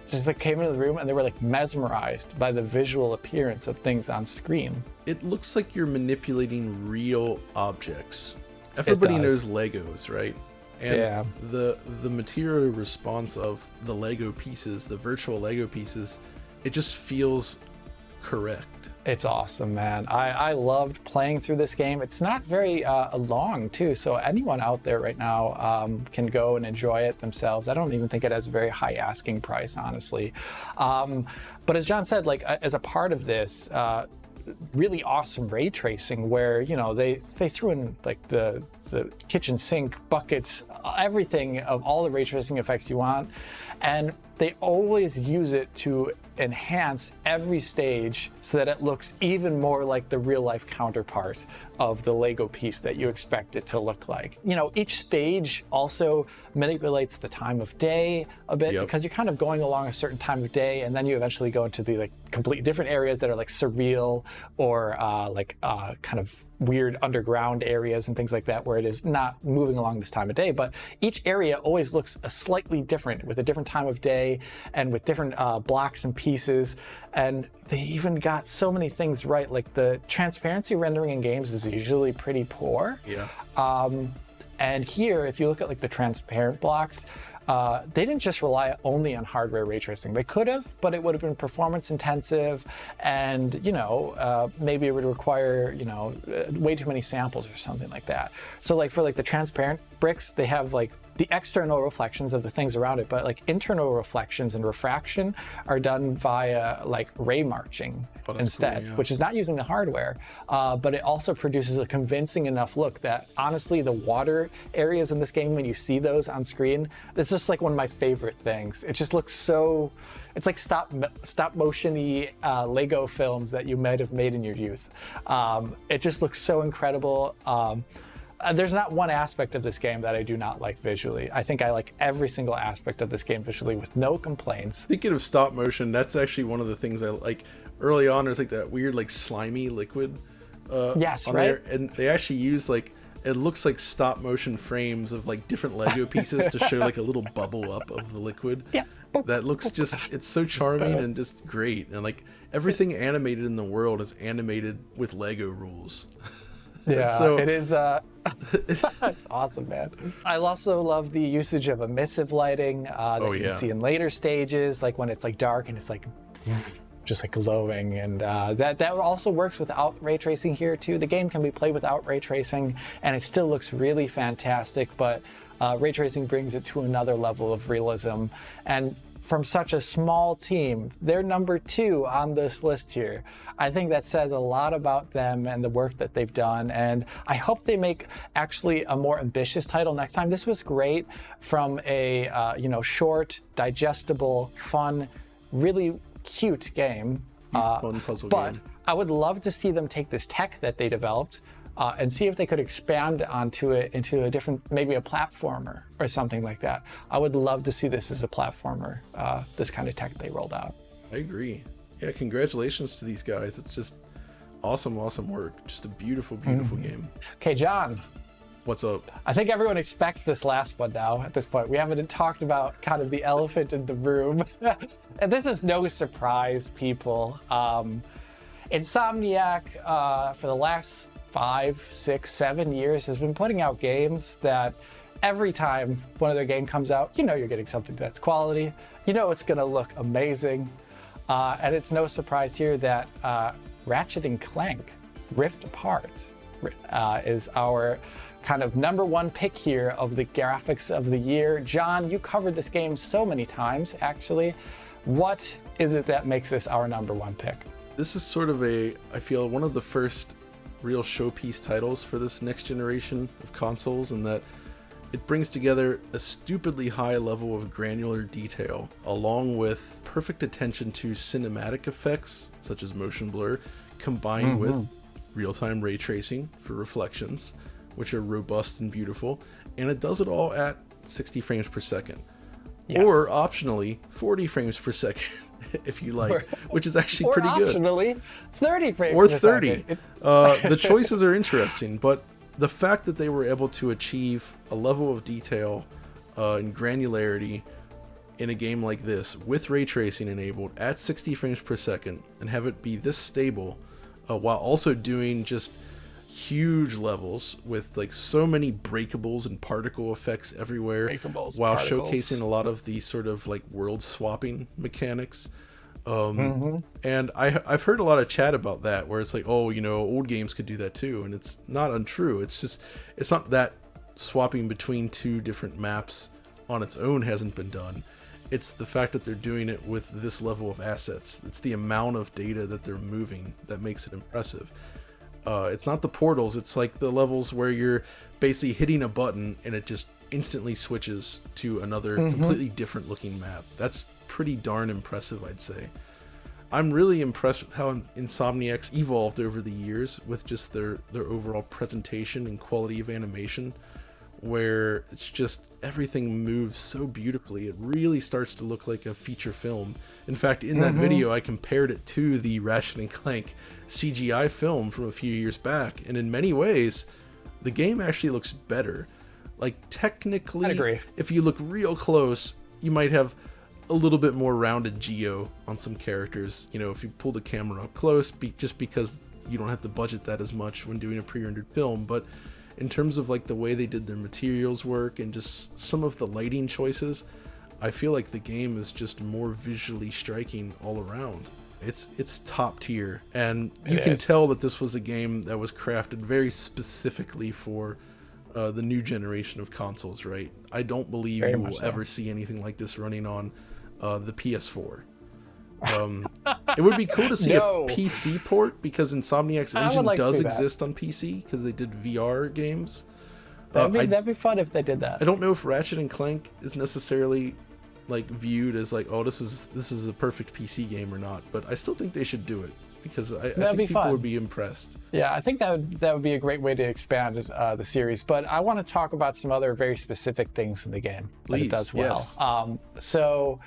just like came into the room and they were like mesmerized by the visual appearance of things on screen. It looks like you're manipulating real objects. Everybody knows Legos, right? And the material response of the Lego pieces, the virtual Lego pieces, it just feels correct. It's awesome, man. I loved playing through this game. It's not very long, too, so anyone out there right now can go and enjoy it themselves. I don't even think it has a very high asking price, honestly. But as John said, like as a part of this, really awesome ray tracing where, you know, they threw in like the kitchen sink buckets, everything of all the ray tracing effects you want, and they always use it to enhance every stage so that it looks even more like the real life counterpart of the Lego piece that you expect it to look like. You know, each stage also manipulates the time of day a bit, because you're kind of going along a certain time of day, and then you eventually go into the like completely different areas that are like surreal or kind of weird underground areas and things like that, where it is not moving along this time of day. But each area always looks slightly different with a different time of day and with different blocks and pieces. And they even got so many things right. Like the transparency rendering in games is usually pretty poor. And here, if you look at like the transparent blocks, they didn't just rely only on hardware ray tracing. They could have, but it would have been performance intensive, and you know, maybe it would require, you know, way too many samples or something like that. So like for like the transparent bricks, they have like the external reflections of the things around it, but like internal reflections and refraction are done via like ray marching instead, cool, which is not using the hardware, but it also produces a convincing enough look that honestly, the water areas in this game, when you see those on screen, it's just like one of my favorite things. It just looks so, it's like stop motion-y Lego films that you might have made in your youth. It just looks so incredible. There's not one aspect of this game that I do not like visually. I think I like every single aspect of this game visually with no complaints. Thinking of stop motion, that's actually one of the things I like. Early on, there's like that weird like slimy liquid yes, on right? there, and they actually use like, it looks like stop motion frames of like different Lego pieces to show like a little bubble up of the liquid. Yeah. That looks just, it's so charming and just great. And like everything animated in the world is animated with Lego rules. Yeah, so, it is. It's awesome, man. I also love the usage of emissive lighting that you can see in later stages, like when it's like dark and it's like just like glowing, and that also works without ray tracing here too. The game can be played without ray tracing, and it still looks really fantastic. But ray tracing brings it to another level of realism, and from such a small team, they're number 2 on this list here. I think that says a lot about them and the work that they've done, and I hope they make actually a more ambitious title next time. This was great from a short, digestible, fun, really cute game. Fun puzzle game. I would love to see them take this tech that they developed and see if they could expand onto it into a different, maybe a platformer or something like that. I would love to see this as a platformer, this kind of tech they rolled out. I agree. Yeah, congratulations to these guys. It's just awesome work. Just a beautiful game. Okay, John. What's up? I think everyone expects this last one now at this point. We haven't talked about kind of the elephant in the room. And this is no surprise, people. Insomniac, for the last 5, 6, 7 years has been putting out games that every time one of their game comes out, you know you're getting something that's quality. You know it's gonna look amazing. And it's no surprise here that Ratchet and Clank Rift Apart is our kind of number 1 pick here of the graphics of the year. John, you covered this game so many times, actually. What is it that makes this our number 1 pick? This is sort of I feel one of the first real showpiece titles for this next generation of consoles, in that it brings together a stupidly high level of granular detail along with perfect attention to cinematic effects such as motion blur, combined with real-time ray tracing for reflections, which are robust and beautiful, and it does it all at 60 frames per second. Yes. Or optionally 40 frames per second if you like, which is actually pretty good. Or optionally 30 frames or per 30. second. The choices are interesting, but the fact that they were able to achieve a level of detail and granularity in a game like this with ray tracing enabled at 60 frames per second and have it be this stable while also doing just huge levels with like so many breakables and particle effects everywhere, while showcasing a lot of the sort of like world swapping mechanics. And I've heard a lot of chat about that, where it's like, oh, you know, old games could do that too, and it's not untrue. It's just, it's not that swapping between two different maps on its own hasn't been done. It's the fact that they're doing it with this level of assets. It's the amount of data that they're moving that makes it impressive. It's not the portals, it's like the levels where you're basically hitting a button and it just instantly switches to another completely different looking map. That's pretty darn impressive, I'd say. I'm really impressed with how Insomniac's evolved over the years with just their overall presentation and quality of animation, where it's just everything moves so beautifully. It really starts to look like a feature film. In fact, in that video, I compared it to the Ratchet and Clank CGI film from a few years back, and in many ways, the game actually looks better. Like, technically, I'd agree. if you look real close, you might have a little bit more rounded geo on some characters, you know, if you pull the camera up close, just because you don't have to budget that as much when doing a pre-rendered film. But in terms of like the way they did their materials work and just some of the lighting choices, I feel like the game is just more visually striking all around. It's top tier, and you can tell that this was a game that was crafted very specifically for the new generation of consoles, right? I don't believe you will ever see anything like this running on the PS4. It would be cool to see a PC port, because Insomniac's engine does exist on PC because they did VR games. That'd be fun if they did that. I don't know if Ratchet and Clank is necessarily like viewed as like, oh, this is a perfect PC game or not, but I still think they should do it, because I think people would be impressed. Yeah, I think that would be a great way to expand the series. But I want to talk about some other very specific things in the game that it does well. Yes. So,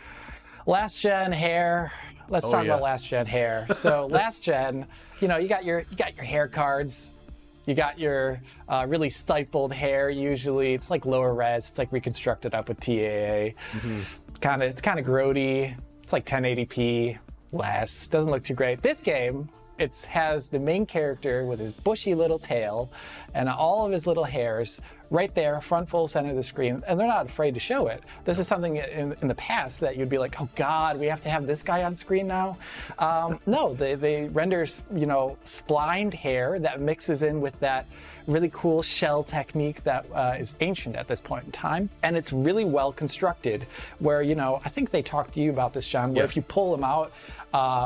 last gen hair. Let's talk about last gen hair. So last gen, you know, you got your hair cards. You got your really stippled hair. Usually, it's like lower res. It's like reconstructed up with TAA. It's kind of grody. It's like 1080p. Less. Doesn't look too great. This game, it has the main character with his bushy little tail and all of his little hairs right there, front full center of the screen, and they're not afraid to show it. This is something in the past that you'd be like, oh God, we have to have this guy on screen now. No, they render, you know, splined hair that mixes in with that really cool shell technique that is ancient at this point in time. And it's really well constructed, where, you know, I think they talked to you about this, John, where if you pull them out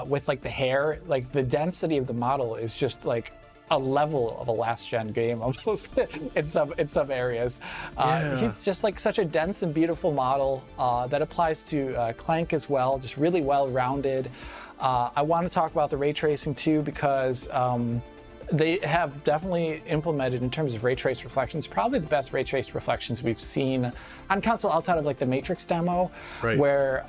with like the hair, like the density of the model is just like a level of a last gen game almost in some areas. He's just like such a dense and beautiful model that applies to Clank as well, just really well rounded. I want to talk about the ray tracing too, because they have definitely implemented, in terms of ray trace reflections, probably the best ray trace reflections we've seen on console outside of like the Matrix demo, where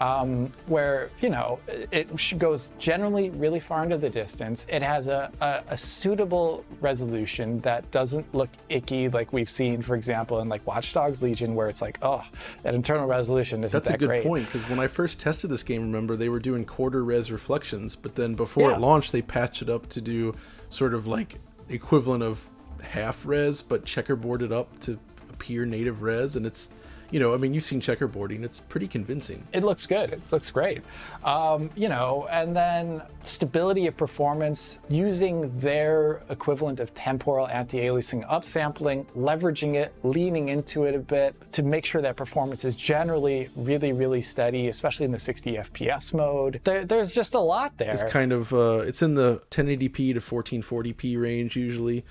you know, it goes generally really far into the distance. It has a suitable resolution that doesn't look icky like we've seen, for example, in like Watch Dogs Legion, where it's like, oh, that internal resolution isn't that great. That's a good point, because when I first tested this game, remember, they were doing quarter res reflections, but then before it launched, they patched it up to do sort of like equivalent of half res, but checkerboarded up to appear native res, and it's, you know, I mean, you've seen checkerboarding, it's pretty convincing. It looks good, it looks great. You know, and then stability of performance, using their equivalent of temporal anti-aliasing, upsampling, leveraging it, leaning into it a bit to make sure that performance is generally really, really steady, especially in the 60 FPS mode. There's just a lot there. It's kind of, it's in the 1080p to 1440p range usually.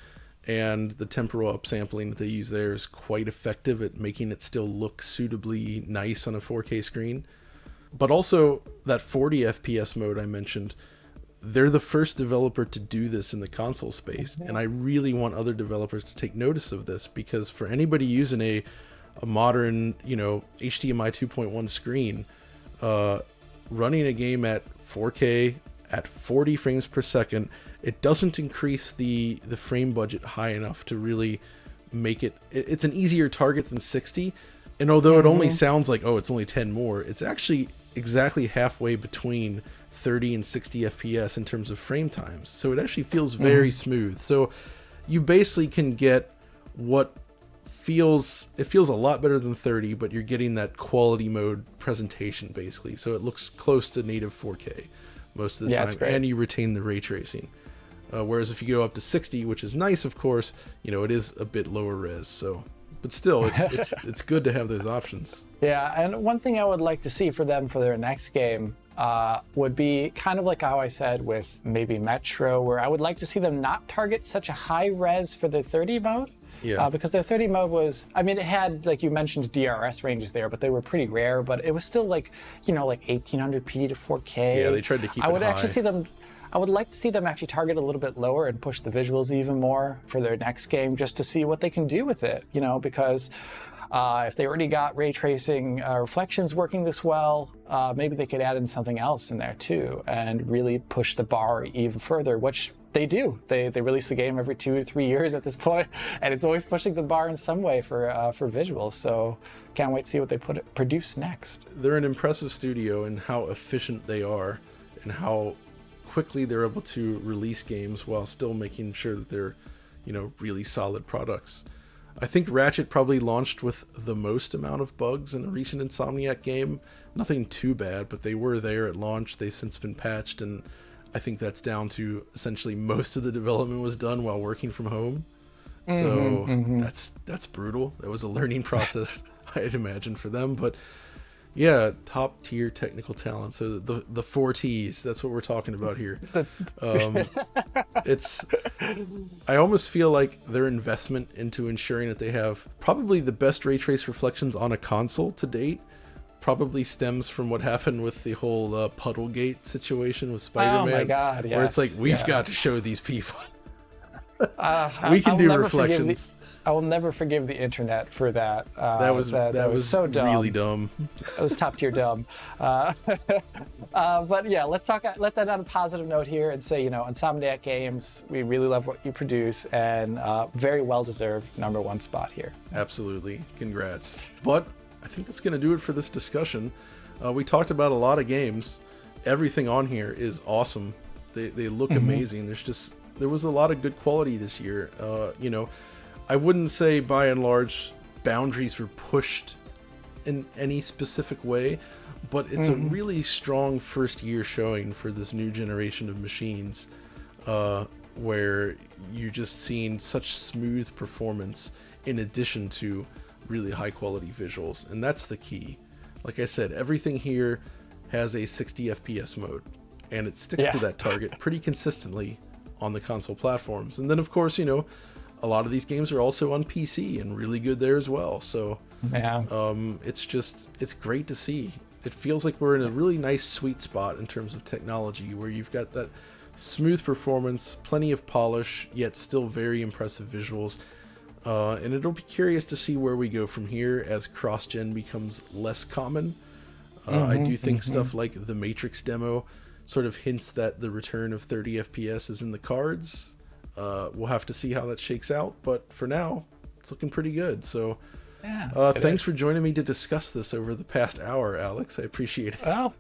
And the temporal upsampling that they use there is quite effective at making it still look suitably nice on a 4K screen. But also, that 40 FPS mode I mentioned, they're the first developer to do this in the console space. And I really want other developers to take notice of this, because for anybody using a modern, you know, HDMI 2.1 screen, running a game at 4K at 40 frames per second, it doesn't increase the frame budget high enough to really make it's an easier target than 60. And although it only sounds like, oh, it's only 10 more, it's actually exactly halfway between 30 and 60 FPS in terms of frame times. So it actually feels very smooth. So you basically can get what feels a lot better than 30, but you're getting that quality mode presentation basically. So it looks close to native 4K. most of the Yeah, it's time, great. and you retain the ray tracing. Whereas if you go up to 60, which is nice, of course, it is a bit lower res. So, but still, it's good to have those options. Yeah, and one thing I would like to see for them for their next game would be kind of like how I said with maybe Metro, where I would like to see them not target such a high res for the 30 mode. Yeah. Because their 30 mode was, I mean, it had, like you mentioned, DRS ranges there, but they were pretty rare. But it was still like 1800p to 4K. Yeah, they tried to keep it I would high. actually see them. I would like to see them actually target a little bit lower and push the visuals even more for their next game, just to see what they can do with it. Because if they already got ray tracing reflections working this well, maybe they could add in something else in there too, and really push the bar even further, which they do. They release the game every 2 to 3 years at this point, and it's always pushing the bar in some way for visuals. So can't wait to see what they produce next. They're an impressive studio in how efficient they are and how quickly they're able to release games while still making sure that they're, really solid products. I think Ratchet probably launched with the most amount of bugs in a recent Insomniac game. Nothing too bad, but they were there at launch. They've since been patched, and I think that's down to essentially most of the development was done while working from home. So that's brutal. That was a learning process, I'd imagine, for them. But yeah, top tier technical talent. So the 4 T's, that's what we're talking about here. I almost feel like their investment into ensuring that they have probably the best ray trace reflections on a console to date probably stems from what happened with the whole Puddlegate situation with Spider-Man. Oh my God, yes. Where it's like, we've got to show these people. We can do reflections. I will never forgive the internet for that. That was so dumb. Really dumb. It was top tier dumb. But yeah, let's end on a positive note here and say, Insomniac Games, we really love what you produce, and very well deserved #1 spot here. Absolutely, congrats. But I think that's going to do it for this discussion. We talked about a lot of games. Everything on here is awesome. They look amazing. There was a lot of good quality this year. I wouldn't say by and large boundaries were pushed in any specific way, but it's a really strong first year showing for this new generation of machines, where you're just seeing such smooth performance in addition to really high quality visuals, and that's the key. Like I said, everything here has a 60 FPS mode, and it sticks to that target pretty consistently on the console platforms. And then of course, a lot of these games are also on PC and really good there as well. So it's great to see. It feels like we're in a really nice sweet spot in terms of technology, where you've got that smooth performance, plenty of polish, yet still very impressive visuals. And it'll be curious to see where we go from here as cross-gen becomes less common. I do think stuff like the Matrix demo sort of hints that the return of 30 FPS is in the cards. We'll have to see how that shakes out, but for now, it's looking pretty good. So thanks for joining me to discuss this over the past hour, Alex. I appreciate it. Well,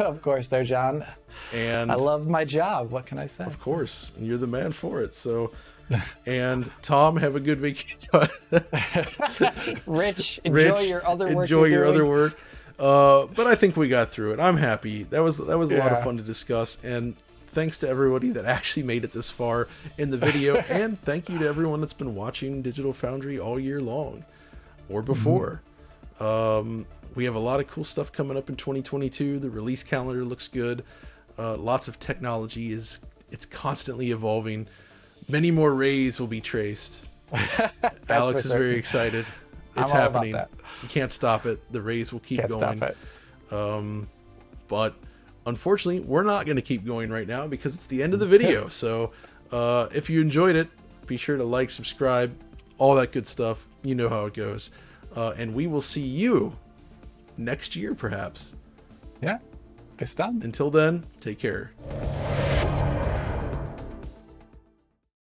of course there, John. And I love my job. What can I say? Of course. And you're the man for it. So, and Tom, have a good vacation. Rich, enjoy your other work. Enjoy your other work. But I think we got through it. I'm happy. That was a lot of fun to discuss. And thanks to everybody that actually made it this far in the video. And thank you to everyone that's been watching Digital Foundry all year long or before. We have a lot of cool stuff coming up in 2022. The release calendar looks good. Lots of technology it's constantly evolving. Many more rays will be traced. Alex is very excited. It's happening. You can't stop it. The rays will keep going. Stop it. But unfortunately, we're not going to keep going right now because it's the end of the video. So if you enjoyed it, be sure to like, subscribe, all that good stuff. You know how it goes. And we will see you next year, perhaps. Yeah. Bis dann. Until then, take care.